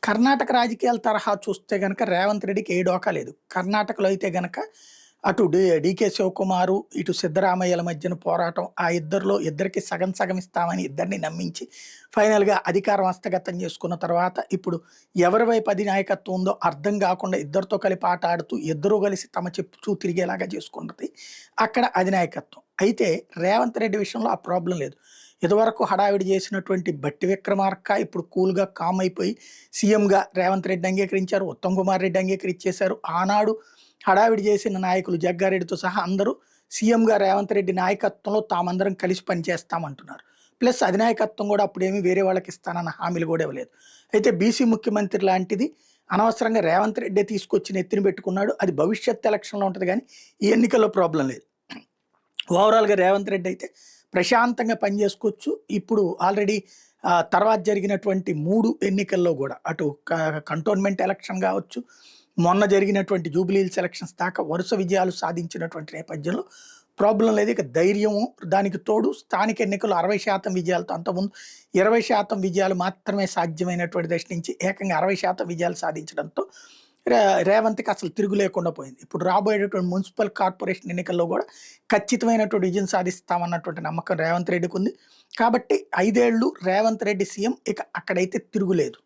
కర్ణాటక రాజకీయాల తరహా చూస్తే గనక రేవంత్ రెడ్డికి ఏ డోకా లేదు. కర్ణాటకలో అయితే గనక అటు డీకే శివకుమారు, ఇటు సిద్ధరామయ్యల మధ్యన పోరాటం. ఆ ఇద్దరిలో ఇద్దరికి సగం సగం ఇస్తామని ఇద్దరిని నమ్మించి ఫైనల్‌గా అధికారం హస్తగతం చేసుకున్న తర్వాత ఇప్పుడు ఎవరి వైపు అధినాయకత్వం ఉందో అర్థం గాకుండా ఇద్దరితో కలిపి ఆట ఆడుతూ ఇద్దరూ కలిసి తమ చుట్టూ తిరిగేలాగా చేసుకున్నది అక్కడ అధినాయకత్వం. అయితే రేవంత్ రెడ్డి విషయంలో ఆ ప్రాబ్లమ్ లేదు. ఇదివరకు హడావిడి చేసినటువంటి బట్టి విక్రమార్క ఇప్పుడు కూల్‌గా కామ్ అయిపోయి సీఎంగా రేవంత్ రెడ్డి అంగీకరించారు. ఉత్తమ్ కుమార్ రెడ్డి అంగీకరించేశారు. ఆనాడు హడావిడి చేసిన నాయకులు జగ్గారెడ్డితో సహా అందరూ సీఎంగా రేవంత్ రెడ్డి నాయకత్వంలో తామందరం కలిసి పనిచేస్తామంటున్నారు. ప్లస్ అధినాయకత్వం కూడా అప్పుడేమి వేరే వాళ్ళకి ఇస్తానన్న హామీలు కూడా ఇవ్వలేదు. అయితే బీసీ ముఖ్యమంత్రి లాంటిది అనవసరంగా రేవంత్ రెడ్డే తీసుకొచ్చి నెత్తిన పెట్టుకున్నాడు. అది భవిష్యత్ ఎలక్షన్‌లో ఉంటది గానీ, ఈ ఎన్నికల్లో ప్రాబ్లమ్ లేదు. ఓవరాల్‌గా రేవంత్ రెడ్డి అయితే ప్రశాంతంగా పనిచేసుకోవచ్చు. ఇప్పుడు ఆల్రెడీ తర్వాత జరిగినటువంటి 3 ఎన్నికల్లో గూడా అటు కంటోన్మెంట్ ఎలక్షన్ గావచ్చు, మొన్న జరిగినటువంటి జూబ్లీ హిల్స్ ఎలక్షన్స్ దాకా వరుస విజయాలు సాధించినటువంటి నేపథ్యంలో ప్రాబ్లమ్ లేదు. ఇక ధైర్యము, దానికి తోడు స్థానిక ఎన్నికల్లో 60% విజయాలతో అంతకుముందు 20% విజయాలు మాత్రమే సాధ్యమైనటువంటి దశ నుంచి ఏకంగా 60% విజయాలు సాధించడంతో రే రేవంత్‌కి అసలు తిరుగు లేకుండా పోయింది. ఇప్పుడు రాబోయేటటువంటి మున్సిపల్ కార్పొరేషన్ ఎన్నికల్లో గూడా ఖచ్చితమైనటువంటి విజయం సాధిస్తామన్నటువంటి నమ్మకం రేవంత్ రెడ్డికుంది. కాబట్టి 5 ఏళ్ళు రేవంత్ రెడ్డి సీఎం, ఇక అక్కడైతే తిరుగులేదు.